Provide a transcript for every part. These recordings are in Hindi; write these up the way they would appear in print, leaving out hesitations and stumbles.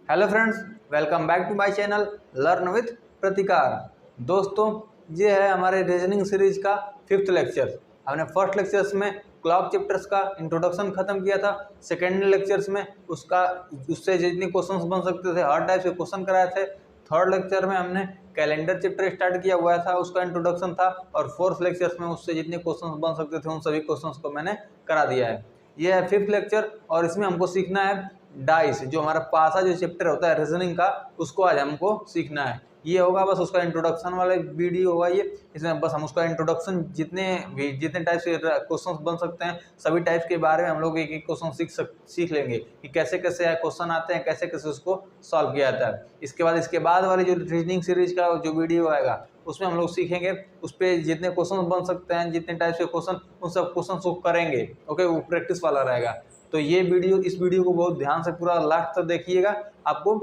Hello friends, welcome back to my channel learn with Pratikar. दोस्तों, ये है हमारे रीजनिंग सीरीज का 5th लेक्चर। हमने फर्स्ट लेक्चर्स में क्लॉक चैप्टर्स का इंट्रोडक्शन खत्म किया था। सेकेंड लेक्चर्स में उससे जितने क्वेश्चंस बन सकते थे हर टाइप के क्वेश्चन कराए थे। थर्ड लेक्चर में हमने कैलेंडर चैप्टर स्टार्ट किया हुआ था, उसका इंट्रोडक्शन था। और फोर्थ लेक्चर्स में उससे जितने क्वेश्चंस बन सकते थे उन सभी क्वेश्चंस को मैंने करा दिया है। ये है 5th लेक्चर और इसमें हमको सीखना है डाइस, जो हमारा पासा जो चैप्टर होता है रीजनिंग का, उसको आज हमको सीखना है। ये होगा बस उसका इंट्रोडक्शन वाला वीडियो होगा ये। इसमें बस हम उसका इंट्रोडक्शन जितने टाइप के क्वेश्चंस बन सकते हैं सभी टाइप्स के बारे में हम लोग एक एक क्वेश्चन सीख लेंगे कि कैसे कैसे क्वेश्चन आते हैं, कैसे कैसे उसको सॉल्व किया जाता है। इसके बाद वाली जो रीजनिंग सीरीज का जो वीडियो आएगा उसमें हम लोग सीखेंगे, उस पर जितने क्वेश्चन बन सकते हैं, जितने टाइप्स के क्वेश्चन, उन सब क्वेश्चन को करेंगे। ओके, वो प्रैक्टिस वाला रहेगा। तो इस वीडियो को बहुत ध्यान से पूरा लास्ट तक देखिएगा। आपको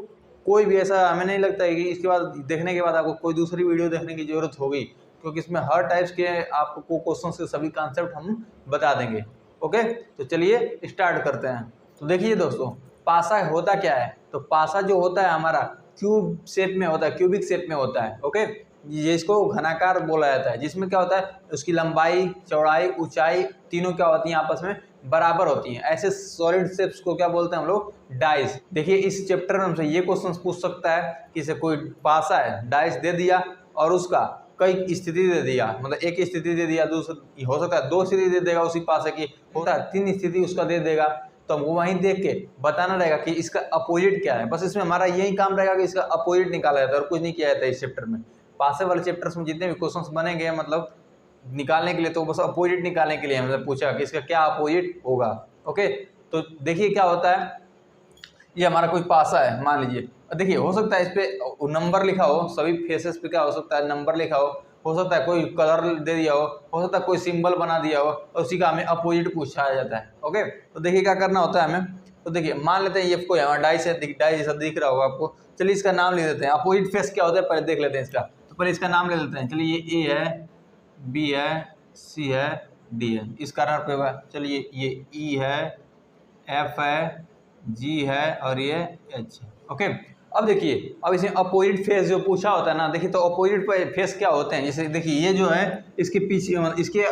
कोई भी ऐसा हमें नहीं लगता है कि इसके बाद देखने के बाद आपको कोई दूसरी वीडियो देखने की जरूरत होगी, क्योंकि इसमें हर टाइप्स के आपको क्वेश्चन के सभी कॉन्सेप्ट हम बता देंगे। ओके, तो चलिए स्टार्ट करते हैं। तो देखिए दोस्तों, पासा होता क्या है? तो पासा जो होता है हमारा क्यूब शेप में होता है, क्यूबिक शेप में होता है। ओके, ये इसको घनाकार बोला जाता है, जिसमें क्या होता है उसकी लंबाई, चौड़ाई, ऊंचाई तीनों क्या होती हैं आपस में बराबर होती हैं। ऐसे सॉलिड शेप्स को क्या बोलते हैं हम लोग? डाइस। देखिए इस चैप्टर में हमसे ये क्वेश्चन पूछ सकता है कि इसे कोई पासा है, डाइस दे दिया और उसका कई स्थिति दे दिया, मतलब एक स्थिति दे दिया, दूसरी हो सकता है 2 स्थिति दे देगा उसी पासे की, होता है 3 स्थिति उसका दे देगा। तो हमको वहीं देख के बताना रहेगा कि इसका अपोजिट क्या है। बस इसमें हमारा यही काम रहेगा कि इसका अपोजिट निकाला जाता है और कुछ नहीं किया जाता है इस चैप्टर में। पासे वाले चैप्टर्स में जितने भी क्वेश्चंस बनेंगे मतलब निकालने के लिए, तो बस अपोजिट निकालने के लिए हमने पूछा कि इसका क्या अपोजिट होगा। ओके, तो देखिए क्या होता है। ये हमारा कोई पासा है मान लीजिए, देखिए हो सकता है इस पे नंबर लिखा हो, सभी फेसेस पे क्या हो सकता है नंबर लिखा हो सकता है कोई कलर दे दिया हो सकता है कोई सिंबल बना दिया हो, और उसी का हमें अपोजिट पूछा जाता है। ओके, तो देखिए क्या करना होता है हमें। तो देखिए मान लेते हैं ये कोई हमारा डाइस है, डाइस जैसा दिख रहा होगा आपको। चलिए इसका नाम ले देते हैं। अपोजिट फेस क्या होता है पहले देख लेते हैं इसका। तो पहले इसका नाम ले लेते हैं। चलिए ये ए है, बी है, सी है, डी है। इस कारण पे होगा। चलिए ये ई है, एफ है, जी है और ये एच है। ओके, अब देखिए अब इसमें अपोजिट फेस जो पूछा होता है ना, देखिए तो अपोजिट फेस क्या होते हैं। जैसे देखिए ये जो है इसके पीछे इसके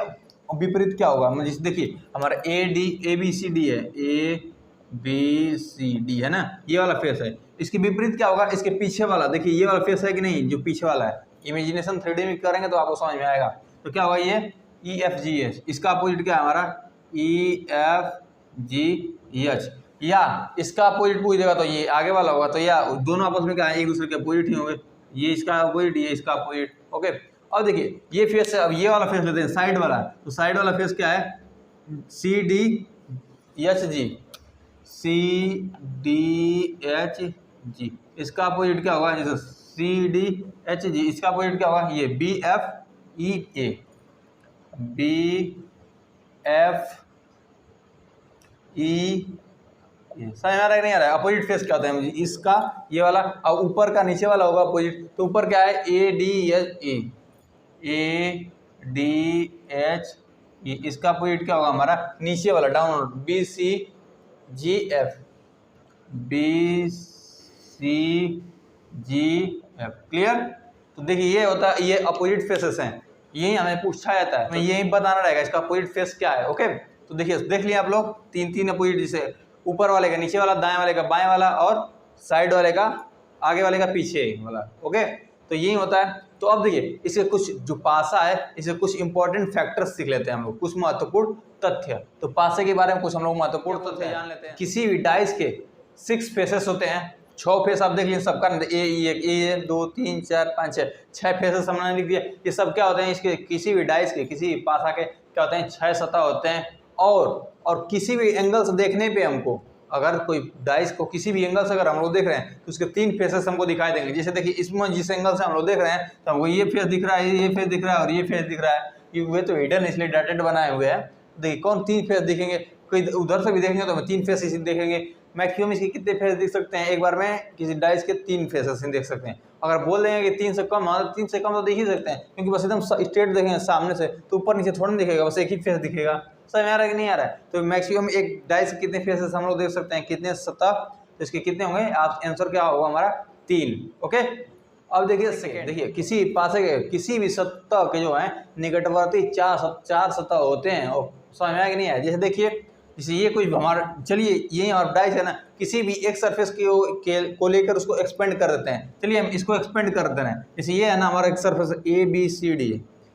विपरीत क्या होगा, मतलब जैसे देखिए हमारा ए बी सी डी है, ए बी सी डी है ना, ये वाला फेस है। इसके विपरीत क्या होगा, इसके पीछे वाला। देखिए ये वाला फेस है कि नहीं, जो पीछे वाला है। इमेजिनेशन 3D में करेंगे तो आपको समझ में आएगा। तो क्या होगा ये ई एफ जी एच, इसका अपोजिट क्या है हमारा ई एफ जी एच, या इसका अपोजिट पूछ देगा तो ये आगे वाला होगा। तो या दोनों आपस में क्या है, एक दूसरे के अपोजिट ही होंगे। ये इसका अपोजिट, ये इसका अपोजिट। ओके, अब देखिए ये फेस है, अब ये वाला फेस लेते हैं साइड वाला। तो साइड वाला फेस क्या है, C D H G, C D H G. इसका अपोजिट क्या होगा, जैसे सी डी एच जी, इसका अपोजिट क्या होगा, ये बी एफ ई ए, बी एफ ई। समझ आ रहा है नहीं आ रहा है? अपोजिट फेस क्या होता है मुझे इसका, ये वाला। अब ऊपर का नीचे वाला होगा अपोजिट। तो ऊपर क्या है A D H E, A D H E. इसका अपोजिट क्या होगा हमारा नीचे वाला डाउन, बी सी जी एफ, बी सी जी एफ। क्लियर? तो देखिए ये होता है, ये अपोजिट फेसेस हैं, यही हमें पूछा जाता है। हमें यही बताना रहेगा इसका अपोजिट फेस क्या है। ओके, तो देखिए देख लिया आप लोग, तीन अपोजिट, जैसे ऊपर वाले का नीचे वाला, दाएं वाले का बाएं वाला, और साइड वाले का आगे वाले का पीछे वाला। ओके, तो यही होता है। तो अब देखिए इसके कुछ जो पासा है, इसके कुछ इंपॉर्टेंट फैक्टर्स सीख लेते हैं हम लोग, कुछ महत्वपूर्ण तथ्य। तो पासे के बारे में कुछ हम लोग महत्वपूर्ण तथ्य जान लेते हैं। किसी भी डाइस के 6 फेसेस होते हैं, 6 फेस आप देख लीजिए सबका, ए 2 3 4 5 6 फेसेस हमने लिख दिया। ये सब क्या होते हैं, इसके किसी भी डाइस के, किसी भी पासा के क्या होते हैं, 6 सतह होते हैं। और किसी भी एंगल से देखने पे हमको, अगर कोई डाइस को किसी भी एंगल से अगर हम लोग देख रहे हैं तो उसके 3 फेसेस हमको दिखाई देंगे। जैसे देखिए इसमें जिस एंगल से हम लोग देख रहे हैं तो हमको ये फेस दिख रहा है, ये फेस दिख रहा है और ये फेस दिख रहा है। ये तो हिडन इसलिए डॉटेड बनाए हुए हैं। देखिए कौन 3 फेस दिखेंगे, कोई उधर से भी देखेंगे तो हमें 3 फेस इसी देखेंगे। मैक्सिमम इसके कितने फेस दिख सकते हैं, एक बार में किसी डाइस के 3 फेसेस देख सकते हैं। अगर बोल देंगे कि 3 से कम, 3 से कम तो देख ही सकते हैं, क्योंकि बस एकदम स्ट्रेट देखेंगे सामने से तो ऊपर नीचे थोड़ा नहीं दिखेगा, बस एक ही फेस दिखेगा। समझ में आ रहा है कि नहीं आ रहा है? तो मैक्सिमम एक डाइस के कितने फेसेस हम लोग देख सकते हैं, कितने सतह तो इसके कितने होंगे, आप आंसर क्या होगा हमारा 3। ओके, अब देखिए सेकेंड, देखिए किसी पासे के किसी भी सतह के जो है निकटवर्ती चार सतह होते हैं, और समझ में आया कि नहीं है। जैसे देखिए, जैसे ये कोई हमारा, चलिए ये हमारा डाइस है ना, किसी भी एक सरफेस को लेकर उसको एक्सपेंड कर देते हैं। चलिए हम इसको एक्सपेंड कर दे रहे हैं। जैसे ये है ना हमारा एक सरफेस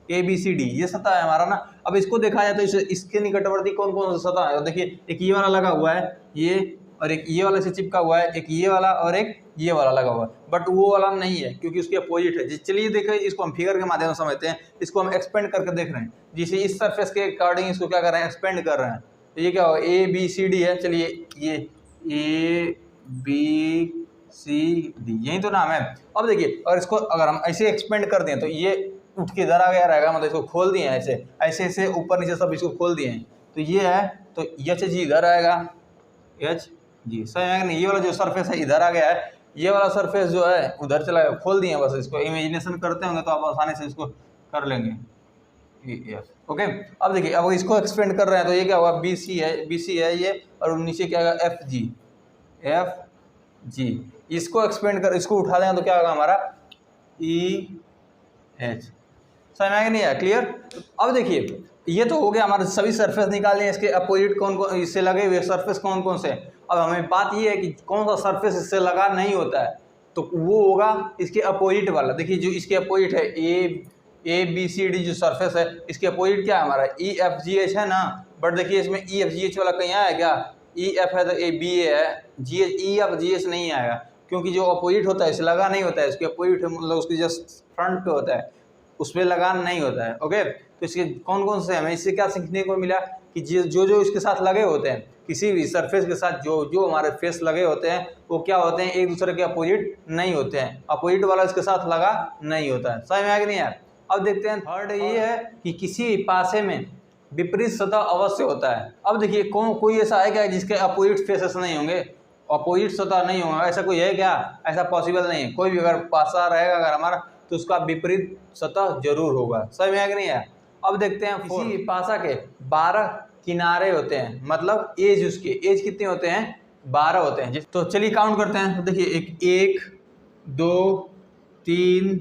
ABCD, ये सतह है हमारा ना। अब इसको देखा जाए तो इसके निकटवर्ती कौन कौन सा सतह है, देखिए एक ये वाला लगा हुआ है, ये, और एक ये वाला से चिपका हुआ है, एक ये वाला और एक ये वाला लगा हुआ है, बट वो वाला नहीं है क्योंकि उसके अपोजिट है। चलिए देखिए, इसको हम फिगर के माध्यम से समझते हैं, इसको हम एक्सपेंड करके देख रहे हैं। जिसे इस सरफेस के अकॉर्डिंग इसको क्या कर रहे हैं, एक्सपेंड कर रहे हैं। तो ये क्या होगा, ABCD है। चलिए ये ABCD यही तो नाम है। अब देखिए, और इसको अगर हम ऐसे एक्सपेंड कर दें तो ये उठ के इधर आ गया रहेगा, मतलब इसको खोल दिए हैं ऐसे ऊपर नीचे सब इसको खोल दिए हैं। तो ये है, तो HG इधर आएगा, HG सही है नहीं, ये वाला जो सरफेस है इधर आ गया है, ये वाला सरफेस जो है उधर चला गया, खोल दिए हैं। बस इसको इमेजिनेशन करते होंगे तो आप आसानी से इसको कर लेंगे। ओके, अब देखिए, अब इसको एक्सपेंड कर रहे हैं तो ये क्या होगा, BC है ये, और नीचे क्या होगा, FG। इसको एक्सपेंड कर, इसको उठा दें तो क्या होगा हमारा EH। समझ में नहीं है, क्लियर। अब देखिए, ये तो हो गया हमारे सभी सरफेस निकाल लिए, इसके अपोजिट कौन कौन इससे लगे हुए सरफेस कौन कौन से। अब हमें बात ये है कि कौन सा सरफेस इससे लगा नहीं होता है, तो वो होगा इसके अपोजिट वाला। देखिए जो इसके अपोजिट है ABCD जो सरफेस है, इसके अपोजिट क्या है हमारा EFGH है ना। बट देखिए इसमें EFGH वाला कहीं आया क्या, EF है तो BA है, EFGH नहीं आएगा क्योंकि जो अपोजिट होता है इससे लगा नहीं होता है। इसके अपोजिट मतलब उसके जस्ट फ्रंट पे होता है, उसमें लगान नहीं होता है। ओके, तो इसके कौन कौन से हमें इससे क्या सीखने को मिला कि जो इसके साथ लगे होते हैं, किसी भी सरफेस के साथ जो हमारे फेस लगे होते हैं वो क्या होते हैं, एक दूसरे के अपोजिट नहीं होते हैं। अपोजिट वाला इसके साथ लगा नहीं होता है। समझ में आया कि नहीं यार। अब देखते हैं थर्ड, ये है कि किसी पासे में विपरीत सतह अवश्य होता है। अब देखिए कोई ऐसा है क्या जिसके अपोजिट फेसेस नहीं होंगे, अपोजिट सतह नहीं होगा, ऐसा कोई है क्या, ऐसा पॉसिबल नहीं है। कोई भी अगर पासा रहेगा अगर हमारा तो उसका विपरीत सतह जरूर होगा। समझ में आया कि नहीं है। अब देखते हैं किसी पासा के 12 किनारे होते हैं, मतलब एज, उसके एज कितने होते हैं, 12 होते हैं। तो चलिए काउंट करते हैं। तो देखिए 1 2 3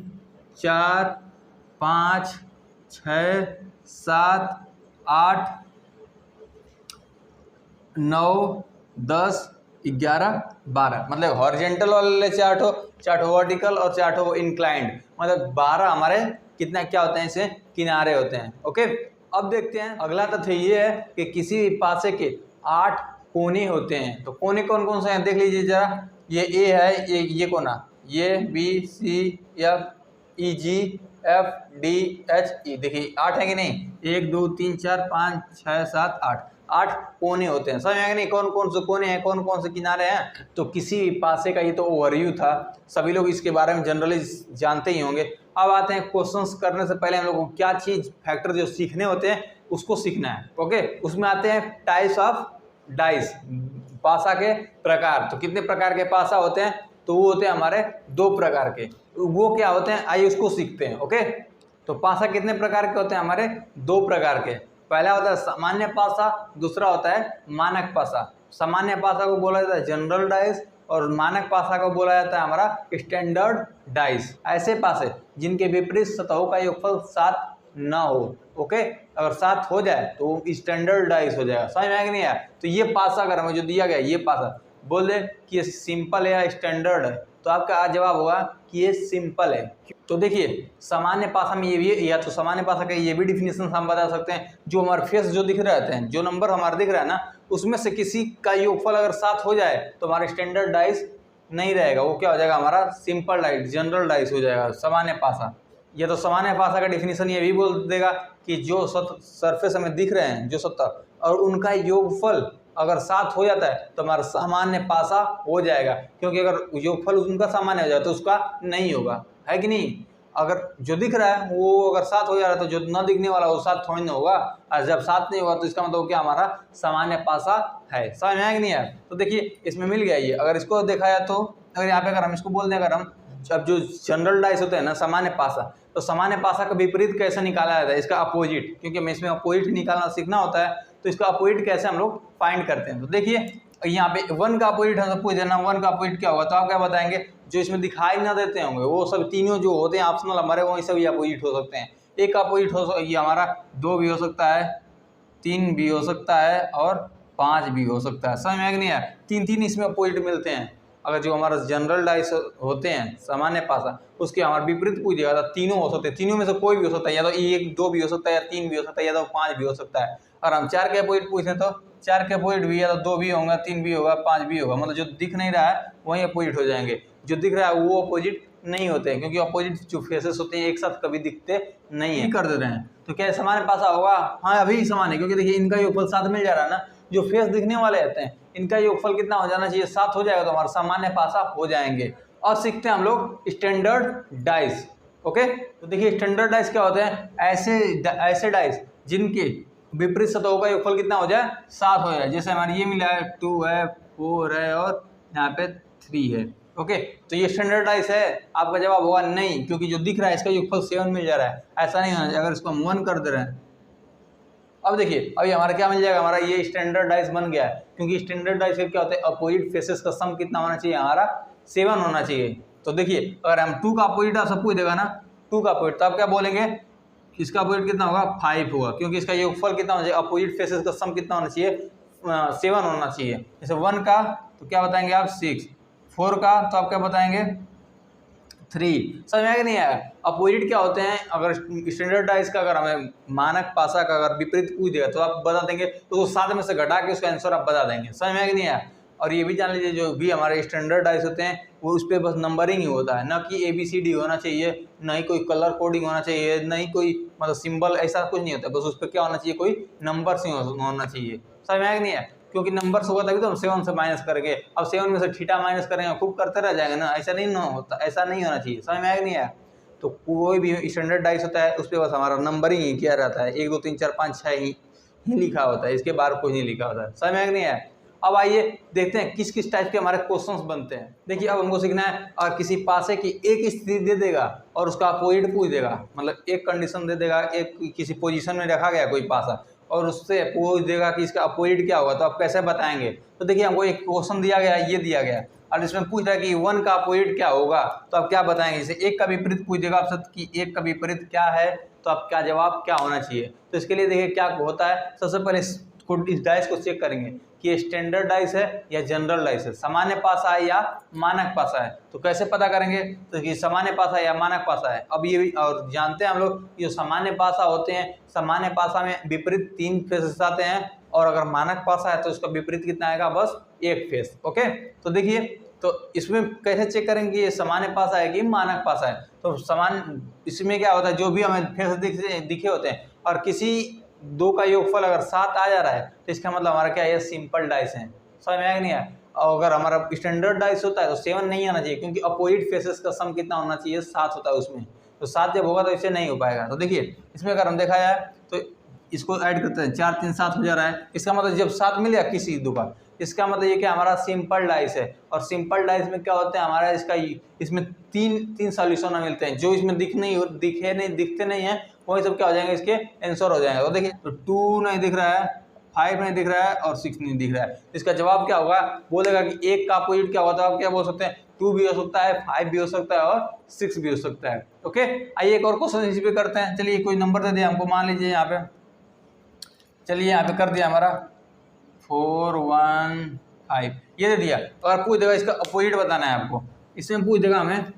4 5 6 7 8 9 10 11 12, मतलब हॉरिजेंटल वाले 4 ठो वर्टिकल और 4 ठो इंक्लाइंड, मतलब 12 हमारे कितना क्या होते हैं, इसे किनारे होते हैं। ओके, अब देखते हैं अगला तथ्य ये है कि किसी भी पासे के 8 कोने होते हैं। तो कोने कौन कौन से हैं देख लीजिए जरा। ये A है, ये कोना, ये B C F E G F D H E, देखिए 8 है कि नहीं, 1 2 3 4 5 6 7 8 कोने होते हैं। समझ में आया कि नहीं, कौन कौन से कोने हैं, कौन कौन से किनारे हैं। तो किसी भी पासे का ये तो ओवरव्यू था, सभी लोग इसके बारे में जनरली जानते ही होंगे। अब आते हैं क्वेश्चंस करने से पहले हम लोगों को क्या चीज़ फैक्टर जो सीखने होते हैं उसको सीखना है। ओके, उसमें आते हैं टाइप्स ऑफ डाइस, पासा के प्रकार। तो कितने प्रकार के पासा होते हैं, तो वो होते हैं हमारे 2 प्रकार के। वो क्या होते हैं आइए उसको सीखते हैं। ओके, तो पासा कितने प्रकार के होते हैं हमारे, 2 प्रकार के। पहला होता है सामान्य पासा, दूसरा होता है मानक पासा। सामान्य पासा को बोला जाता है जनरल डाइस और मानक पासा को बोला जाता है हमारा स्टैंडर्ड डाइस। ऐसे पासे जिनके विपरीत सतहों का योगफल 7 ना हो। ओके, अगर 7 हो जाए तो स्टैंडर्ड डाइस हो जाएगा। समझ में आया कि नहीं आया। तो ये पासा अगर हमें जो दिया गया ये पासा बोल दे कि ये सिंपल है या स्टैंडर्ड है, तो आपका जवाब होगा कि ये सिंपल है। तो देखिए सामान्य पासा में ये भी है, या तो सामान्य पासा का ये भी डिफिनेशन हम बता सकते हैं, जो हमारे फेस जो दिख रहे हैं, जो नंबर हमारा दिख रहा है ना, उसमें से किसी का योगफल अगर 7 हो जाए तो हमारा स्टैंडर्ड डाइस नहीं रहेगा, वो क्या हो जाएगा हमारा सिंपल डाइस, जनरल डाइस हो जाएगा सामान्य पासा। ये तो सामान्य पासा का डिफिनेशन ये भी बोल देगा कि जो सरफेस हमें दिख रहे हैं जो सतह, और उनका योगफल अगर 7 हो जाता है तो हमारा सामान्य पासा हो जाएगा, क्योंकि अगर योगफल उनका सामान्य हो जाए तो उसका नहीं होगा, है कि नहीं। अगर जो दिख रहा है वो अगर 7 हो जा रहा है तो जो न दिखने वाला वो 7 थोड़ी ना होगा, और जब 7 नहीं होगा तो इसका मतलब क्या हमारा सामान्य पासा है। समझ में आया कि नहीं यार। तो देखिए इसमें मिल गया ये। अगर इसको देखा जाए तो अगर यहाँ पे अगर हम इसको बोल दें, अगर हम जब जो जनरल डाइस होते हैं ना सामान्य पासा, तो सामान्य पासा का विपरीत कैसे निकाला जाता है, इसका अपोजिट, क्योंकि हमें इसमें अपोजिट निकालना सीखना होता है। तो इसका अपोजिट कैसे हम लोग फाइंड करते हैं। तो देखिए यहाँ पे 1 का अपोजिट हमसे पूछ देना 1 का अपोजिट क्या होगा, तो आप क्या बताएंगे, जो इसमें दिखाई ना देते होंगे वो सब तीनों जो होते हैं ऑप्शनल हमारे, वही सभी अपोजिट हो सकते हैं। एक का अपोजिट ये हमारा 2 भी हो सकता है, 3 भी हो सकता है और 5 भी हो सकता है। समझ में आ गया नहीं है, 3 इसमें अपोजिट मिलते हैं। अगर जो हमारा जनरल डाइस होते हैं सामान्य पासा, उसके हमारा विपरीत पूछ दिया था, तीनों हो सकते हैं, तीनों में से कोई भी हो सकता है, या तो 1 2 भी हो सकता है, या 3 भी हो सकता है, या तो 5 भी हो सकता है। और हम 4 के अपोजिट पूछें तो 4 के अपोजिट भी या तो 2 भी होगा, 3 भी होगा, 5 भी होगा, मतलब जो दिख नहीं रहा है वही अपोजिट हो जाएंगे, जो दिख रहा है वो अपोजिट नहीं होते हैं, क्योंकि अपोजिट जो फेसेस होते हैं एक साथ कभी दिखते नहीं है। कर दे रहे हैं तो क्या सामान्य पासा होगा, हाँ अभी समान है, क्योंकि देखिए इनका योगफल 7 मिल जा रहा है ना, जो फेस दिखने वाले रहते हैं इनका योगफल कितना हो जाना चाहिए, 7 हो जाएगा, तो हमारा सामान्य पासा हो जाएंगे। और सीखते हैं हम लोग स्टैंडर्ड डाइस। ओके, तो देखिए स्टैंडर्ड डाइस क्या होते हैं, ऐसे डाइस जिनके विपरीत सतहों का योगफल कितना हो जाए, 7 हो जाए। जैसे हमारे ये मिला है 2 है, 4 है और यहाँ पे 3 है। ओके, तो ये स्टैंडर्ड डाइस है, आपका जवाब होगा नहीं, क्योंकि जो दिख रहा है इसका योगफल 7 मिल जा रहा है, ऐसा नहीं होना चाहिए। अगर इसको हम 1 कर दे रहे हैं, अब देखिए अभी हमारा क्या मिल जाएगा, हमारा ये स्टैंडर्ड डाइस बन गया है, क्योंकि स्टैंडर्ड डाइस क्या होता है, अपोजिट फेसेस का सम कितना होना चाहिए, हमारा 7 होना चाहिए। तो देखिए अगर हम 2 का अपोजिट सब पूछ देगा ना, 2 का अपोजिट, तो आप क्या बोलेंगे, इसका अपोजिट कितना होगा, 5 होगा, क्योंकि इसका योगफल कितना होना चाहिए, अपोजिट फेसेस का सम कितना होना चाहिए, 7 होना चाहिए। जैसे 1 का तो क्या बताएंगे आप, 6, 4 का तो आप क्या बताएंगे, 3। समझ में आया कि नहीं आया। अपोजिट क्या होते हैं, अगर स्टैंडर्ड डाइस का अगर हमें मानक पासा का अगर विपरीत पूछ देगा तो आप बता देंगे, तो वो 7 में से घटा के उसका आंसर आप बता देंगे। समझ में आया कि नहीं आया। और ये भी जान लीजिए जो भी हमारे स्टैंडर्ड डाइस होते हैं वो उस पर बस नंबरिंग ही होता है, ना कि ABCD होना चाहिए, ना ही कोई कलर कोडिंग होना चाहिए, ना ही कोई मतलब सिंबल, ऐसा कुछ नहीं होता, बस उस पर क्या होना चाहिए, कोई नंबर से होना चाहिए। समझ में आया कि नहीं है, क्योंकि नंबर्स होगा तभी तो हम 7 से माइनस करेंगे, अब 7 में से थीटा माइनस करेंगे, खूब करते रह जाएंगे ना, ऐसा नहीं ना होता, ऐसा नहीं होना चाहिए। समझ में आया कि नहीं आया। तो कोई भी स्टैंडर्ड डाइस होता है उस पर बस हमारा नंबरिंग ही किया रहता है, 1 2 3 4 5 6 ही लिखा होता है, इसके बाहर कुछ नहीं लिखा होता है। समझ में आया कि नहीं आया। अब आइए देखते हैं किस किस टाइप के हमारे क्वेश्चंस बनते हैं। देखिए अब हमको सीखना है, और किसी पासे की एक स्थिति दे देगा और उसका अपोजिट पूछ देगा, मतलब एक कंडीशन दे देगा, एक किसी पोजीशन में रखा गया कोई पासा और उससे पूछ देगा कि इसका अपोजिट क्या होगा, तो आप कैसे बताएंगे। तो देखिए हमको एक क्वेश्चन दिया गया है, ये दिया गया है, और इसमें पूछ रहा है कि 1 का अपोजिट क्या होगा, तो आप क्या बताएंगे। जैसे 1 का विपरीत पूछ देगा आपसे कि 1 का विपरीत क्या है, तो आप क्या जवाब क्या होना चाहिए। तो इसके लिए देखिए क्या होता है, सबसे पहले इस डाइस को चेक करेंगे कि ये स्टैंडर्ड डाइस है या जनरल डाइस है, सामान्य पासा है या मानक पासा है। तो कैसे पता करेंगे, तो ये सामान्य पासा है या मानक पासा है। अब ये और जानते हैं हम लोग, जो सामान्य पासा होते हैं, सामान्य पासा में विपरीत 3 फेसेस आते हैं, और अगर मानक पासा है तो उसका विपरीत कितना आएगा, बस 1 फेस। ओके, तो देखिए तो इसमें कैसे चेक करेंगे ये सामान्य पासा है कि मानक पासा है। तो समान इसमें क्या होता है, जो भी हमें फेस दिखे होते हैं और किसी 2 का योगफल अगर 7 आ जा रहा है तो इसका मतलब हमारा क्या है, सिंपल डाइस है। समझ में आया कि नहीं आया। और अगर हमारा स्टैंडर्ड डाइस होता है तो 7 नहीं आना चाहिए, क्योंकि अपोजिट फेसेस का सम कितना होना चाहिए, 7 होता है उसमें, तो 7 जब होगा तो इससे नहीं हो पाएगा। तो देखिए इसमें अगर हम देखा जाए तो इसको ऐड करते हैं, 4 3 7 हो जा रहा है, इसका मतलब जब 7 मिल गया किसी 2 का, इसका मतलब ये क्या हमारा सिंपल डाइस है। और सिंपल डाइस में क्या होता है हमारा, इसमें तीन सॉल्यूशन मिलते हैं, जो इसमें दिखते नहीं है वही सब क्या हो जाएंगे, इसके आंसर हो जाएंगे। और देखिए तो 2 नहीं दिख रहा है, 5 नहीं दिख रहा है और 6 नहीं दिख रहा है, इसका जवाब क्या होगा, बोलेगा कि 1 का अपोजिट क्या होता है। आप क्या बोल सकते हैं, 2 भी हो सकता है, 5 भी हो सकता है और 6 भी हो सकता है। ओके, आइए एक और क्वेश्चन इसी पे करते हैं। चलिए कोई नंबर दे दिया हमको, मान लीजिए यहाँ पे, चलिए यहाँ पे कर दिया हमारा 4 1 5, ये दे दिया। अगर पूछ देगा इसका अपोजिट बताना है आपको, इसमें पूछ देगा हमें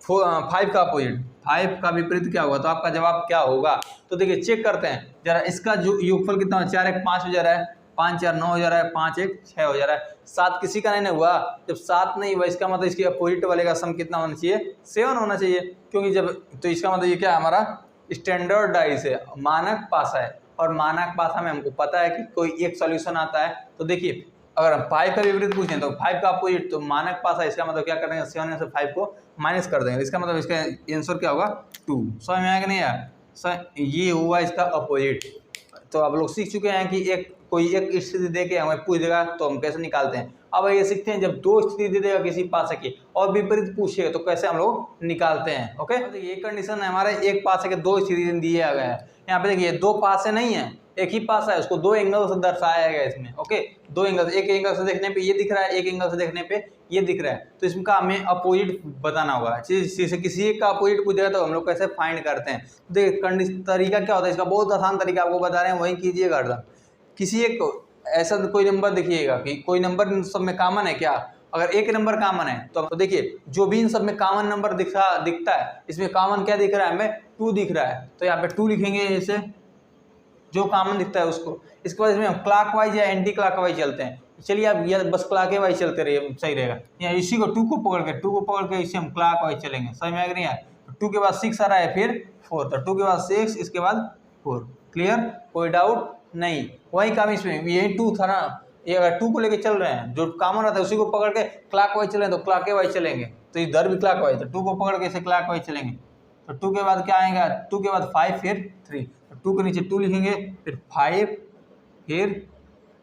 5 का अपोजिट, 5 का विपरीत क्या होगा, तो आपका जवाब क्या होगा। तो देखिए चेक करते हैं जरा, इसका जो योगफल कितना है, 4 1 5 हो जा रहा है, 5 4 9 हो जा रहा है, 5 1 6 हो जा रहा है, 7 किसी का नहीं हुआ। जब 7 नहीं हुआ इसका मतलब इसके अपोजिट वाले का सम कितना होना चाहिए, 7 होना चाहिए, क्योंकि जब तो इसका मतलब ये क्या है, हमारा स्टैंडर्ड डाइस है, मानक पासा है। और मानक पासा में हमको पता है कि कोई एक सॉल्यूशन आता है। तो देखिए अगर हम 5 का विपरीत पूछें तो 5 का अपोजिट, तो मानक पासा, इसका मतलब क्या करेंगे, 7 में से 5 को माइनस कर देंगे, इसका मतलब इसका आंसर क्या होगा, 2। समझ में आया कि नहीं आया। ये हुआ इसका अपोजिट। तो आप लोग सीख चुके हैं कि कोई एक स्थिति दे के हमें पूछ देगा तो हम कैसे निकालते हैं। अब ये सीखते हैं जब 2 स्थिति दे देगा किसी पासे की और विपरीत पूछेगा तो कैसे हम लोग निकालते हैं। ओके, तो ये कंडीशन है हमारे, एक पासे के 2 स्थिति दिया गया है। यहाँ पे देखिए 2 पासे नहीं है, एक ही पास है, उसको दो एंगल से दर्शाया गया इसमें। ओके, दो एंगल, एक एंगल से देखने पे ये दिख रहा है, एक एंगल से देखने पे ये दिख रहा है, तो इसका हमें अपोजिट बताना होगा। किसी एक का अपोजिट पूछ रहा है तो हम लोग कैसे फाइंड करते हैं। देखिए तरीका क्या होता है इसका, बहुत आसान तरीका आपको बता रहे हैं, वही कीजिएगा एकदम। किसी एक ऐसा कोई नंबर देखिएगा कि कोई नंबर इन सब में कॉमन है क्या, अगर एक नंबर कॉमन है तो देखिए जो भी इन सब में कॉमन नंबर दिखता है, इसमें कॉमन क्या दिख रहा है हमें, 2 दिख रहा है, तो यहाँ पे 2 लिखेंगे ऐसे, जो कॉमन दिखता है उसको। इसके बाद इसमें हम क्लॉकवाइज या एंटी क्लॉकवाइज चलते हैं। चलिए आप ये बस क्लॉकवाइज चलते रहिए, सही रहेगा। या इसी को 2 को पकड़ के इसे हम क्लॉकवाइज चलेंगे, समझ में आ गया। 2 के बाद 6 आ रहा है, फिर 4, तो 2 के बाद 6, इसके बाद 4। क्लियर, कोई डाउट नहीं। वही काम इसमें, यही 2 था ना, ये अगर 2 को लेके चल रहे हैं, जो कॉमन रहता है उसी को पकड़ के क्लॉकवाइज चलें तो क्लॉकवाइज चलेंगे, तो इधर भी क्लॉकवाइज, तो 2 को पकड़ के इसे क्लॉकवाइज चलेंगे। तो 2 के बाद क्या आएगा, 2 के बाद 5, फिर 3, तो 2 के नीचे 2 लिखेंगे, फिर 5, फिर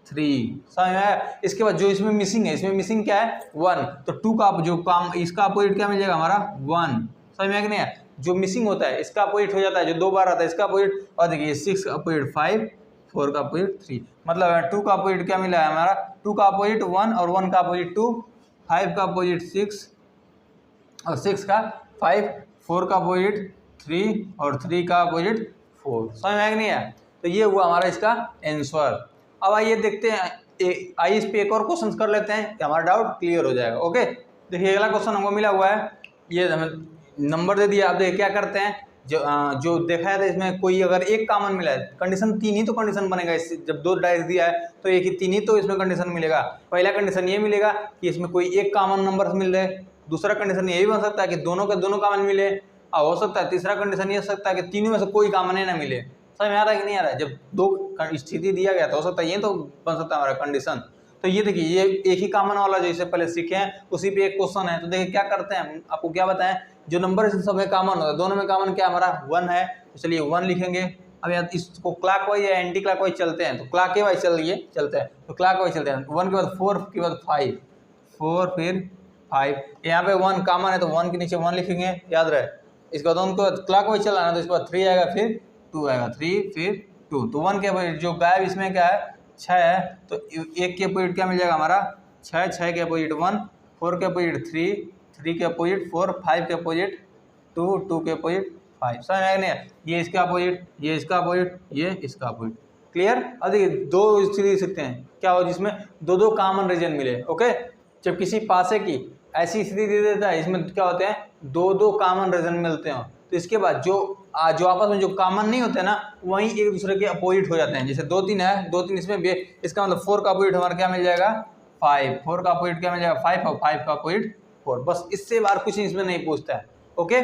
3, समझ में आया। इसके बाद जो इसमें मिसिंग है, इसमें मिसिंग क्या है, 1, तो 2 का जो काम, इसका अपोजिट क्या मिल जाएगा हमारा, 1, समझ में आ गया नहीं है। जो मिसिंग होता है इसका अपोजिट हो जाता है, जो 2 बार आता है इसका अपोजिट, और देखिए 6 का अपोजिट 5, 4 का अपोजिट 3, मतलब 2 का अपोजिट क्या मिला है हमारा, 2 का अपोजिट 1 और 1 का अपोजिट 2, 5 का अपोजिट 6 और 6 का 5, 4 का अपोजिट 3 और 3 का अपोजिट 4, समझ में आया नहीं है। तो ये हुआ हमारा इसका आंसर। अब आइए देखते हैं, आइए इस पे एक और क्वेश्चन कर लेते हैं कि हमारा डाउट क्लियर हो जाएगा। ओके, देखिए अगला क्वेश्चन हमको मिला हुआ है, ये हमें नंबर दे दिया। आप देखिए क्या करते हैं, जो देखा था इसमें कोई अगर एक कॉमन मिला है, कंडीशन 3 ही तो कंडीशन बनेगा इससे, जब 2 डाइस दिया है तो एक ही 3 ही तो इसमें कंडीशन मिलेगा। पहला कंडीशन ये मिलेगा कि इसमें कोई एक कॉमन नंबर मिल रहे, दूसरा कंडीशन यही बन सकता है कि दोनों के दोनों कॉमन मिले, और हो सकता है तीसरा कंडीशन ये हो सकता है कि तीनों में से कोई कॉमन ही ना मिले। समझ में आ रहा है कि नहीं आ रहा है, जब 2 स्थिति दिया गया तो हो सकता है ये तो बन सकता है हमारा कंडीशन। तो ये देखिए ये एक ही कॉमन वाला जो इससे पहले सीखे हैं उसी पे एक क्वेश्चन है। तो देखिए क्या करते हैं, आपको क्या बताएं, जो नंबर सब में कॉमन होता है, दोनों में कॉमन क्या हमारा 1 है, तो चलिए 1 लिखेंगे। अब यहाँ इसको क्लॉकवाइज या एंटी क्लॉकवाइज चलते हैं, तो क्लॉकवाइज चलते हैं, तो क्लॉकवाइज चलते हैं। 1 के बाद 4 के बाद 5, 4 फिर 5, यहाँ पे 1 कॉमन है तो 1 के नीचे 1 लिखेंगे, याद रहे। इसके बाद उनको क्लॉकवाइज चलाना है तो इसके बाद 3 आएगा, फिर 2 आएगा, 3 फिर 2, तो 1 के जो गायब इसमें क्या है 6 है, तो 1 के अपोजिट क्या मिल जाएगा हमारा 6, 6 के अपोजिट 1, 4 के अपोजिट 3, 3 के अपोजिट 4, 5 के अपोजिट 2, 2 के अपोजिट 5, समझ में नहीं है। ये इसका अपोजिट, ये इसका अपोजिट, ये इसका अपोजिट। क्लियर। अब देखिए 2 स्थिति सकते हैं क्या हो जिसमें 2 कॉमन रीजन मिले। ओके, जब किसी पासे की ऐसी स्थिति दे देता है इसमें क्या होते हैं 2 कॉमन रीजन मिलते हैं, तो इसके बाद जो आपस में जो कॉमन नहीं होते ना वहीं एक दूसरे के अपोजिट हो जाते हैं। जैसे 2, 3 है, 2, 3 इसमें भी, इसका मतलब 4 का अपोजिट हमारा क्या मिल जाएगा 5, 4 का अपोजिट क्या मिल जाएगा 5 और 5 का अपोजिट 4, बस इससे बाहर कुछ इसमें नहीं पूछता है। ओके,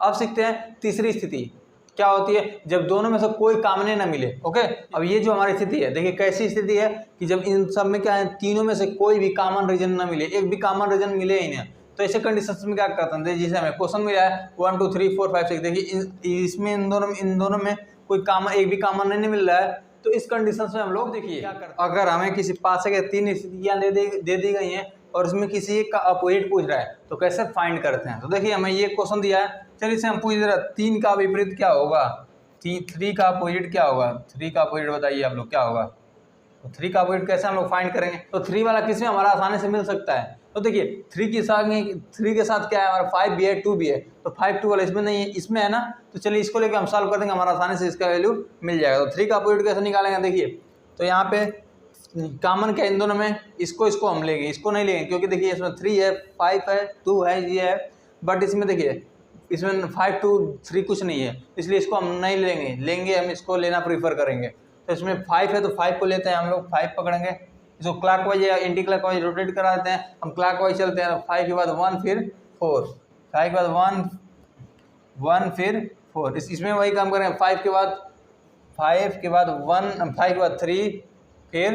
अब सीखते हैं तीसरी स्थिति क्या होती है, जब दोनों में से कोई कॉमन ना मिले। ओके, अब ये जो हमारी स्थिति है देखिए कैसी स्थिति है कि जब इन सब में क्या है तीनों में से कोई भी कॉमन रीजन ना मिले, एक भी कॉमन रीजन मिले ही नहीं, तो ऐसे कंडीशंस में क्या करते हैं, जैसे हमें क्वेश्चन मिला है 1 2 3 4 5 6, देखिए इसमें इन दोनों में कोई कॉमन एक भी कॉमन नहीं मिल रहा है, तो इस कंडीशन में हम लोग देखिए क्या करते हैं। अगर हमें किसी पासे के 3 स्थितियां दे दी गई हैं और इसमें किसी एक का अपोजिट पूछ रहा है तो कैसे फाइंड करते हैं। तो देखिए हमें ये क्वेश्चन दिया है, चलिए इसे हम पूछ रहे हैं 3 का विपरीत क्या होगा, 3 का अपोजिट क्या होगा, 3 का अपोजिट बताइए आप लोग क्या होगा। तो 3 का अपोजिट कैसे हम लोग फाइंड करेंगे, तो 3 वाला किसमें हमारा आसानी से मिल सकता है। तो देखिए 3 के साथ क्या है हमारा 5 भी है 2 भी है, तो 5 2 वाला इसमें नहीं है, इसमें है ना, तो चलिए इसको लेकर हम सॉल्व कर देंगे, हमारा आसानी से इसका वैल्यू मिल जाएगा। तो 3 का अपोजिट कैसे निकालेंगे, देखिए तो यहाँ पे कॉमन क्या इन दोनों में, इसको हम लेंगे, इसको नहीं लेंगे क्योंकि देखिए इसमें 3 है 5 है 2 है ये है, बट इसमें देखिए इसमें 5 2 3 कुछ नहीं है, इसलिए इसको हम नहीं लेंगे हम इसको लेना प्रीफर करेंगे। तो इसमें 5 है तो 5 को लेते हैं हम लोग, 5 पकड़ेंगे, इसको क्लॉकवाइज या एंटी क्लॉकवाइज रोटेट करा देते हैं, हम क्लॉकवाइज चलते हैं। 5 के बाद 1 फिर 4, 5 के बाद 1 फिर 4, इसमें वही काम करेंगे, 5 के बाद 1 5 के बाद 3 फिर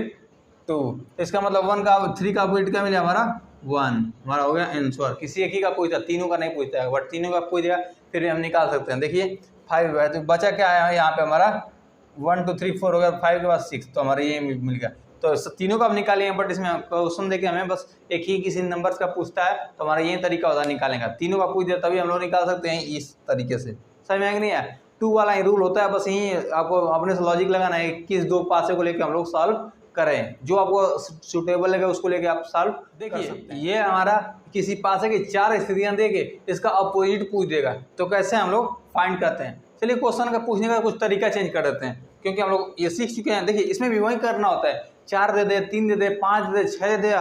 2, तो इसका मतलब 3 का अपोजिट क्या मिला हमारा 1, हमारा हो गया आंसर। किसी एक ही का पूछता, तीनों का नहीं पूछता है, बट तीनों का पूछ दिया फिर हम निकाल सकते हैं। देखिए 5 है तो बचा क्या है यहाँ पे हमारा 1 2 3 4 हो गया, 5 के बाद 6, तो हमारा ये मिल गया। तो तीनों का हम निकालेंगे, बट इसमें क्वेश्चन देखिए हमें बस एक ही किसी नंबर्स का पूछता है तो हमारा ये तरीका होता है निकालेंगे, तीनों का पूछ दिया तभी हम लोग निकाल सकते हैं इस तरीके से, समझ में आ गया नहीं है। टू वाला ही रूल होता है, बस यही आपको अपने से लॉजिक लगाना है किस दो पासे को लेके हम लोग सॉल्व करें, जो आपको सुटेबल लगे उसको लेके आप सॉल्व। देखिए ये हमारा किसी पासे की 4 स्थितियां देके इसका अपोजिट पूछ देगा, तो कैसे हम लोग फाइंड करते हैं। चलिए क्वेश्चन का पूछने का कुछ तरीका चेंज कर देते हैं, क्योंकि हम लोग ये सीख चुके हैं। देखिए इसमें भी वही करना होता है, 4 दे दे, 3 दे दे, 5 दे दे, 6 दे दे,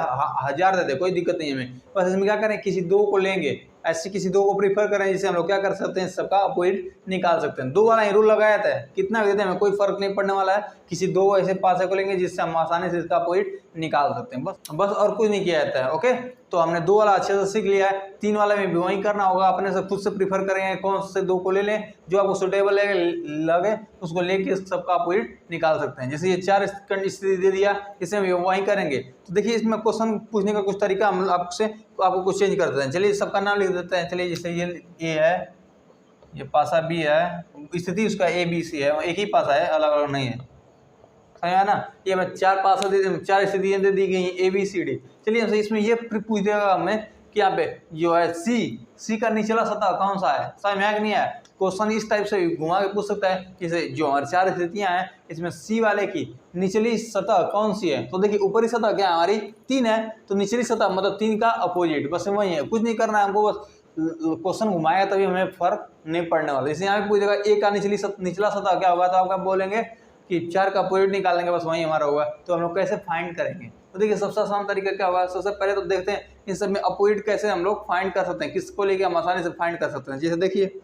1000 दे दे, कोई दिक्कत नहीं है हमें। बस इसमें क्या करें, किसी दो को लेंगे, ऐसे किसी दो को प्रीफर करें जिससे हम लोग क्या कर सकते हैं, सबका अपोजिट निकाल सकते हैं। 2 वाला ही रूल लगाया था, कितना भी देते हैं हमें कोई फर्क नहीं पड़ने वाला है, किसी दो ऐसे पासे को लेंगे जिससे हम आसानी से इसका अपोजिट निकाल सकते हैं, बस और कुछ नहीं किया जाता है। ओके, तो हमने 2 वाला अच्छे से सीख लिया है। 3 वाला में भी वही करना होगा, अपने से खुद से प्रीफर करेंगे कौन से 2 को ले लें, जो आपको सुटेबल लगे उसको लेके सबका अपोजिट निकाल सकते हैं। जैसे ये 4 स्थिति दे दिया, इसमें भी वही करेंगे। तो देखिए इसमें क्वेश्चन पूछने का कुछ तरीका हम आपको कुछ चेंज कर देते हैं। चलिए सबका नाम लिख देते हैं। चलिए जैसे ये ए है, ये पासा बी है, स्थिति उसका ए बी सी है, एक ही पासा है, अलग अलग नहीं है, है ना। ये मैं 4 पासा दे, 4 स्थितियां दे दी गई ए बी सी डी। चलिए इसमें ये पूछ देगा हमें कि यहाँ पे जो है सी का निचला सतह कौन सा है। समझ में आया कि नहीं आया। क्वेश्चन इस टाइप से घुमा के पूछ सकता है, जैसे जो हमारी 4 स्थितियां हैं इसमें सी वाले की निचली सतह कौन सी है। तो देखिए ऊपरी सतह क्या है हमारी 3 है, तो निचली सतह मतलब 3 का अपोजिट, बस वही है, कुछ नहीं करना है हमको, बस क्वेश्चन घुमाया तभी हमें फर्क नहीं पड़ने वाला। जैसे यहाँ पे पूछेगा ए का निचला सतह क्या होगा, तो आप क्या बोलेंगे कि 4 का अपोजिट निकालेंगे, बस वही हमारा होगा। तो हम लोग कैसे फाइंड करेंगे, तो देखिए सबसे आसान तरीका क्या होगा। सबसे पहले तो देखते हैं इन सब में अपोजिट कैसे हम लोग फाइंड कर सकते हैं, किसको लेके हम आसानी से फाइंड कर सकते हैं। जैसे देखिए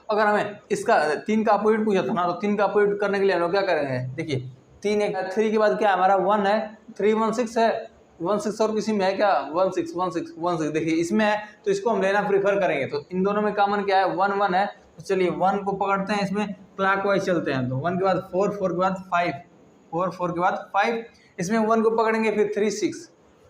अगर हमें इसका 3 का अपोजिट पूछा था ना, तो 3 का अपोजिट करने के लिए हम लोग क्या करेंगे। देखिए 3 के बाद क्या हमारा 1 है, 3 1 6 है, 1 6 और किसी में है क्या 1 6 1 6 1 6। देखिए इसमें है तो इसको हम लेना प्रीफर करेंगे। तो इन दोनों में कॉमन क्या है 1 1 है, तो चलिए 1 को पकड़ते हैं, इसमें क्लॉकवाइज चलते हैं। तो 1 के बाद 4 4 के बाद 5 4 4 के बाद 5, इसमें 1 को पकड़ेंगे फिर 3 6,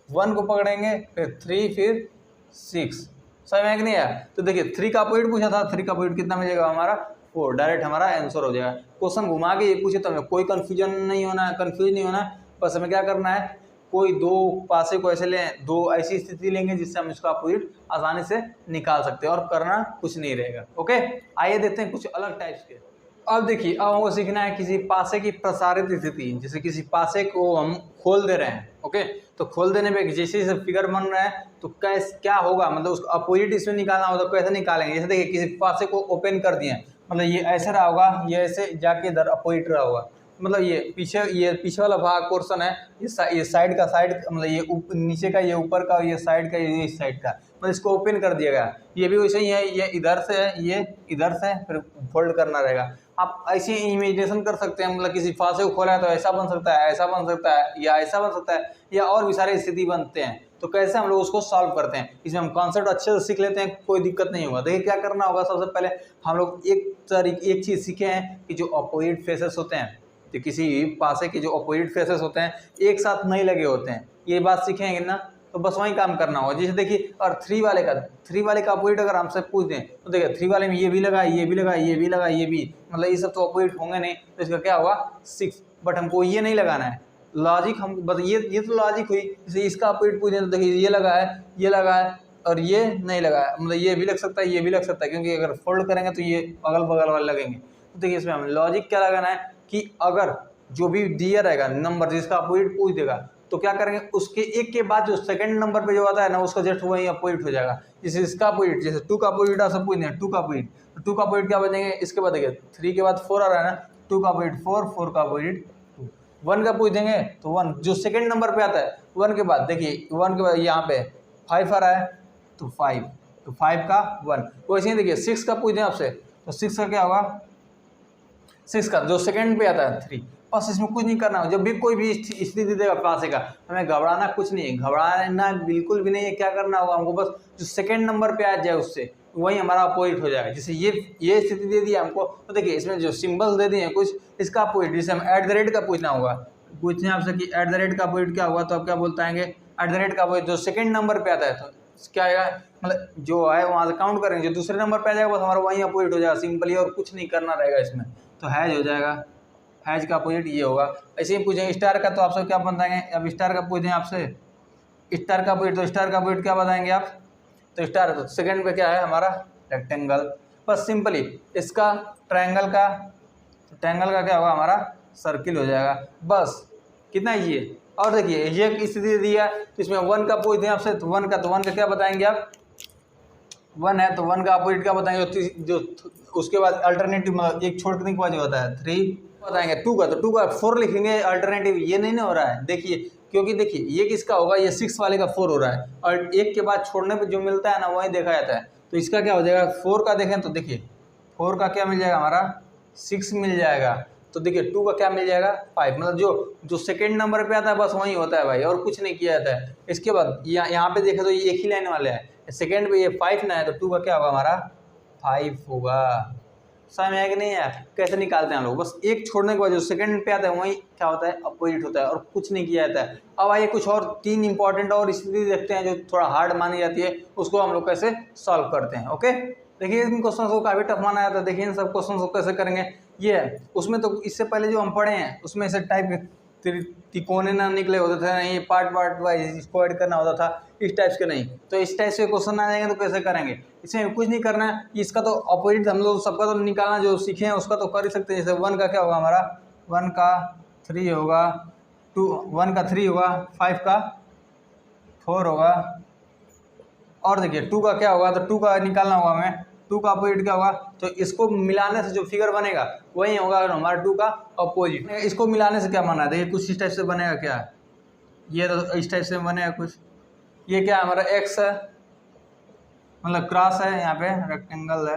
1 को पकड़ेंगे फिर 3 फिर 6। समझ में नहीं आया। तो देखिए 3 का अपोजिट पूछा था, 3 का अपोजिट कितना मिलेगा हमारा 4, डायरेक्ट हमारा आंसर हो जाएगा। क्वेश्चन घुमा के ये पूछे तो हमें कोई कंफ्यूजन नहीं होना है, कंफ्यूज नहीं होना है। बस हमें क्या करना है, कोई 2 पासे को ऐसे लें, 2 ऐसी स्थिति लेंगे जिससे हम इसका अपोजिट आसानी से निकाल सकते हैं, और करना कुछ नहीं रहेगा। ओके, आइए देखते हैं कुछ अलग टाइप्स के। अब देखिए अब हमको सीखना है किसी पासे की प्रसारित स्थिति। जैसे किसी पासे को हम खोल दे रहे हैं, ओके, तो खोल देने पे जैसे जैसे फिगर बन रहा है तो क्या होगा, मतलब उसका अपोजिट इसमें निकालना होगा तो कैसे निकालेंगे। जैसे देखिए किसी पासे को ओपन कर दिए, मतलब ये ऐसे रहा होगा, ये ऐसे जाके इधर अपोजिट रहा होगा, मतलब ये पीछे वाला भाग पोर्शन है, ये साइड का साइड, मतलब ये नीचे का ये ऊपर का, ये साइड का ये इस साइड का, मतलब इसको ओपन कर दिया गया। ये भी वैसे ही है, ये इधर से है, ये इधर से फिर फोल्ड करना रहेगा। आप ऐसे इमेजिनेशन कर सकते हैं, मतलब किसी फासे को खोला है तो ऐसा बन सकता है, ऐसा बन सकता है, या ऐसा बन सकता है, या और भी सारी स्थिति बनते हैं। तो कैसे हम लोग उसको सॉल्व करते हैं, इसमें हम कॉन्सेप्ट अच्छे से सीख लेते हैं, कोई दिक्कत नहीं होगा। देखिए क्या करना होगा, सबसे पहले हम लोग एक चीज़ सीखे हैं कि जो अपोजिट फेसेस होते हैं, तो किसी पासे के जो अपोजिट फेसेस होते हैं एक साथ नहीं लगे होते हैं, ये बात सीखेंगे ना, तो बस वही काम करना होगा। जैसे देखिए और 3 वाले का अपोजिट अगर हमसे पूछ दें तो देखिए 3 वाले में ये भी लगा, ये भी लगा, ये भी लगा, ये भी, मतलब ये सब तो अपोजिट होंगे नहीं, तो इसका क्या होगा 6। बट हमको ये नहीं लगाना है, लॉजिक हम बस ये तो लॉजिक हुई। जैसे इसका अपोजिट पूछ दें तो देखिए ये लगा है, ये लगा है, और ये नहीं लगा है, मतलब ये भी लग सकता है, ये भी लग सकता है, क्योंकि अगर फोल्ड करेंगे तो ये अगल बगल वाले लगेंगे। तो देखिए इसमें हमें लॉजिक क्या लगाना है कि अगर जो भी दिया रहेगा नंबर जिसका अपोजिट पूछ देगा, तो क्या करेंगे उसके एक के बाद जो सेकंड नंबर पे जो आता है ना, उसका जस्ट वही अपोजिट हो जाएगा। जैसे इसका अपोजिट, जैसे 2 का अपोजिट आप सब पूछ दें, 2 का अपोजिट, तो 2 का अपोजिट क्या बनेंगे, इसके बाद देखिए 3 के बाद 4 आ रहा है ना, 2 का अपोजिट 4, 4 का अपोजिट 2, 1 का पूछ देंगे तो 1 जो सेकंड नंबर पे आता है, 1 के बाद देखिए 1 के बाद यहाँ पे 5 आ रहा है तो 5, तो 5 का 1। वैसे ही देखिए 6 का पूछ दें आपसे, तो 6 का क्या होगा, 6 का जो सेकंड पे आता है 3। बस इसमें कुछ नहीं करना है। जब भी कोई भी स्थिति देगा पासे का, हमें घबराना कुछ नहीं है, घबराना बिल्कुल भी नहीं है। क्या करना होगा हमको, बस जो सेकंड नंबर पे आ जाए उससे वही हमारा अपोजिट हो जाएगा। जैसे ये स्थिति दे दिया हमको, तो देखिए इसमें जो सिंबल दे दिए हैं कुछ, इसका अपोजिट, जैसे हम @ का पूछना होगा, पूछने आपसे कि @ का अपोजिट क्या होगा, तो आप क्या बोलते आएंगे @ का अपोजिट जो सेकंड नंबर पे आता है, तो क्या आएगा, मतलब जो है वहाँ से काउंट करेंगे, जो दूसरे नंबर पे आ जाएगा बस हमारा वही अपोजिट हो जाएगा, सिंपली, और कुछ नहीं करना रहेगा इसमें। तो हैज हो जाएगा, हैज का अपोजिट ये होगा। ऐसे ही पूछेंगे स्टार का, तो आप सब क्या बताएंगे, अब स्टार का पूछ दें आपसे, स्टार का अपोजिट, तो स्टार का अपोजिट क्या बताएंगे आप, तो स्टार तो सेकंड पे क्या है हमारा रेक्टेंगल। बस सिंपली इसका ट्रायंगल का क्या होगा हमारा सर्किल हो जाएगा, बस कितना ये। और देखिए ये एक स्थिति दिया है तो इसमें 1 का पूछ दें आपसे, तो 1 का क्या बताएंगे आप, 1 है तो 1 का अपोजिट क्या बताएंगे, जो उसके बाद अल्टरनेटिव मतलब एक छोड़ने के बाद जो होता है 3 बताएंगे। 2 का तो 2 का 4 लिखेंगे अल्टरनेटिव, ये नहीं ना हो रहा है देखिए, क्योंकि देखिए ये किसका होगा, ये 6 वाले का 4 हो रहा है और एक के बाद छोड़ने पे जो मिलता है ना वही देखा जाता है। तो इसका क्या हो जाएगा, 4 का देखें तो देखिए 4 का क्या मिल जाएगा हमारा 6 मिल जाएगा, तो देखिए 2 का क्या मिल जाएगा 5, मतलब जो सेकेंड नंबर पे आता है बस वही होता है भाई, और कुछ नहीं किया जाता है। इसके बाद यहाँ पे देखें तो ये एक ही लाइन वाले हैं, सेकेंड पे ये 5 ना है तो 2 का क्या होगा हमारा 5 होगा। समझ में आया कि नहीं है, कैसे निकालते हैं हम लोग, बस एक छोड़ने के बाद जो सेकंड पे आता है वही क्या होता है अपोजिट होता है और कुछ नहीं किया जाता है। अब आइए कुछ और 3 इंपॉर्टेंट और स्थिति देखते हैं जो थोड़ा हार्ड मानी जाती है, उसको हम लोग कैसे सॉल्व करते हैं। ओके देखिए इन क्वेश्चन को काफ़ी टफ माना जाता है, देखिए इन सब क्वेश्चन को कैसे करेंगे ये है। उसमें तो इससे पहले जो हम पढ़े हैं उसमें ऐसे टाइप तिकोने ना निकले होते थे, नहीं पार्ट वाइज इसको ऐड करना होता था, इस टाइप के नहीं। तो इस टाइप से क्वेश्चन आ जाएंगे तो कैसे करेंगे, इसमें कुछ नहीं करना है, इसका तो अपोजिट हम लोग सबका तो निकालना जो सीखे हैं उसका तो कर ही सकते हैं। जैसे 1 का क्या होगा हमारा 1 का 3 होगा, 1 का 3 होगा, 5 का 4 होगा, और देखिए 2 का क्या होगा, तो 2 का निकालना होगा हमें, 2 का अपोजिट क्या होगा, तो इसको मिलाने से जो फिगर बनेगा वही होगा अगर हमारा 2 का अपोजिट। इसको मिलाने से क्या माना है, देखिए कुछ इस टाइप से बनेगा, क्या ये तो इस टाइप से बनेगा कुछ, ये क्या हमारा x है मतलब क्रॉस है, यहाँ पे रेक्टेंगल है,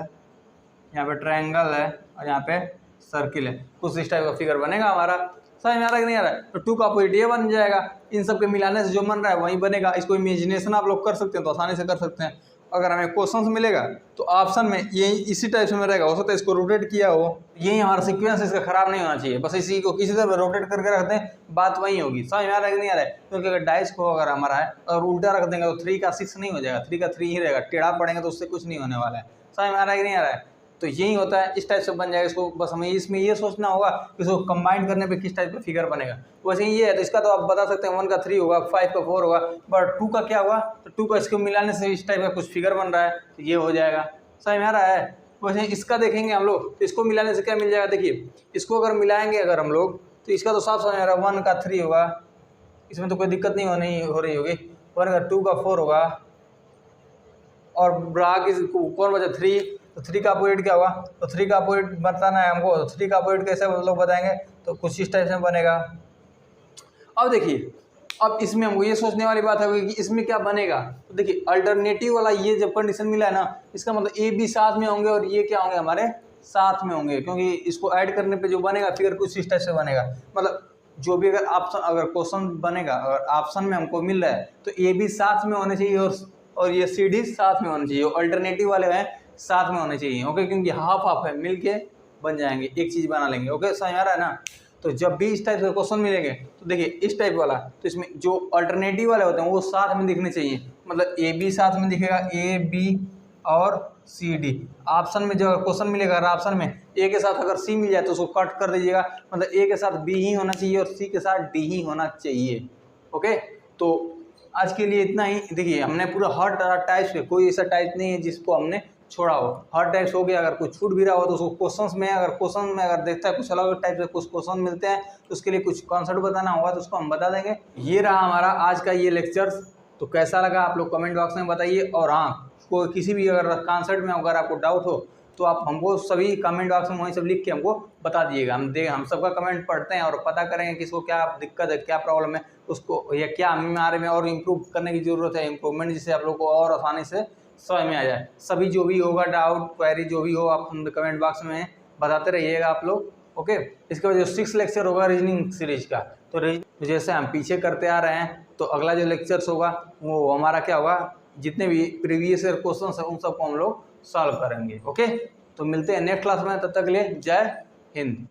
यहाँ पे ट्रायंगल है और यहाँ पे सर्किल है, कुछ इस टाइप का फिगर बनेगा हमारा। समझ में आ रहा है कि नहीं आ रहा है, तो 2 का अपोजिट ये बन जाएगा, इन सब के मिलाने से जो बन रहा है वही बनेगा। इसको इमेजिनेशन आप लोग कर सकते हैं तो आसानी से कर सकते हैं। अगर हमें क्वेश्चन मिलेगा तो ऑप्शन में ये इसी टाइप से में रहेगा, हो सकता है इसको रोटेट किया हो, यही हमारा सीक्वेंस इसका खराब नहीं होना चाहिए, बस इसी को किसी तरह रोटेट करके रखते हैं बात वही होगी। समझ में आ रहा है कि नहीं आ रहा है, क्योंकि अगर डाइस को अगर हमारा है और उल्टा रख देंगे तो 3 का 6 नहीं हो जाएगा, 3 का 3 ही रहेगा, टेढ़ा पड़ेंगे तो उससे कुछ नहीं होने वाला है। समझ में आ रहा है कि नहीं आ रहा है, तो यही होता है, इस टाइप से बन जाएगा। इसको बस हमें इसमें ये सोचना होगा कि इसको कंबाइन करने पे किस टाइप का फिगर बनेगा। वैसे ये है तो इसका तो आप बता सकते हैं 1 का 3 होगा, 5 का 4 होगा, बट 2 का क्या होगा, तो 2 का इसको मिलाने से इस टाइप का कुछ फिगर बन रहा है तो ये हो जाएगा। समझ में आ रहा है। वैसे इसका देखेंगे हम लोग तो इसको मिलाने से क्या मिल जाएगा, देखिए इसको अगर मिलाएंगे अगर हम लोग तो इसका तो साफ समझ आ रहा है 1 का 3 होगा, इसमें तो कोई दिक्कत नहीं हो रही होगी, 1 का 2 का 4 होगा और कौन बचा 3, तो 3 का अपोजिट क्या होगा, तो 3 का अपोजिट बताना है हमको, तो 3 का अपोजिट कैसे लोग बताएंगे, तो कुछ इस टाइप से बनेगा। अब देखिए अब इसमें हमको ये सोचने वाली बात है कि इसमें क्या बनेगा, तो देखिए अल्टरनेटिव वाला ये जब कंडीशन मिला है ना, इसका मतलब ए बी साथ में होंगे और ये क्या होंगे हमारे साथ में होंगे, क्योंकि इसको ऐड करने पे जो बनेगा फिगर कुछ इस टाइप से बनेगा। मतलब जो भी अगर ऑप्शन अगर क्वेश्चन बनेगा अगर ऑप्शन में हमको मिल रहा है तो ए बी साथ में होने चाहिए और ये सी डी साथ में होने चाहिए, अल्टरनेटिव वाले हैं साथ में होने चाहिए। ओके क्योंकि हाफ हाफ है, मिल के बन जाएंगे, एक चीज़ बना लेंगे। ओके समझ आ रहा है ना। तो जब भी इस टाइप के क्वेश्चन मिलेंगे तो देखिए इस टाइप वाला, तो इसमें जो अल्टरनेटिव वाले होते हैं वो साथ में दिखने चाहिए, मतलब ए बी साथ में दिखेगा, ए बी और सी डी। ऑप्शन में जो क्वेश्चन मिलेगा अगर ऑप्शन में ए के साथ अगर सी मिल जाए तो उसको कट कर दीजिएगा, मतलब ए के साथ बी ही होना चाहिए और सी के साथ डी ही होना चाहिए। ओके तो आज के लिए इतना ही। देखिए हमने पूरा हर टाइप्स पे, कोई ऐसा टाइप नहीं है जिसको हमने छोड़ा हो, हर टाइप्स हो गया। अगर कुछ छूट भी रहा हो तो उसको क्वेश्चन में अगर देखता है कुछ अलग टाइप से कुछ क्वेश्चन मिलते हैं तो उसके लिए कुछ कॉन्सेप्ट बताना होगा तो उसको हम बता देंगे। ये रहा हमारा आज का ये लेक्चर। तो कैसा लगा आप लोग कमेंट बॉक्स में बताइए, और हाँ कोई किसी भी अगर कॉन्सेप्ट में अगर आपको डाउट हो तो आप हमको सभी कमेंट बॉक्स में वहीं सब लिख के हमको बता दिएगा। हम सबका कमेंट पढ़ते हैं और पता करेंगे कि इसको क्या दिक्कत है, क्या प्रॉब्लम है, उसको या क्या हमारे में और इम्प्रूव करने की ज़रूरत है, इम्प्रूवमेंट, जिससे आप लोग को और आसानी से समझ में आ जाए। सभी जो भी होगा डाउट क्वेरी जो भी हो आप कमेंट बॉक्स में बताते रहिएगा आप लोग। ओके इसके बाद जो 6 लेक्चर होगा रीजनिंग सीरीज का, तो जैसे हम पीछे करते आ रहे हैं तो अगला जो लेक्चर्स होगा वो हमारा क्या होगा, जितने भी प्रीवियस ईयर क्वेश्चन है उन सबको हम लोग सॉल्व करेंगे। ओके तो मिलते हैं नेक्स्ट क्लास में, तब तक के लिए जय हिंद।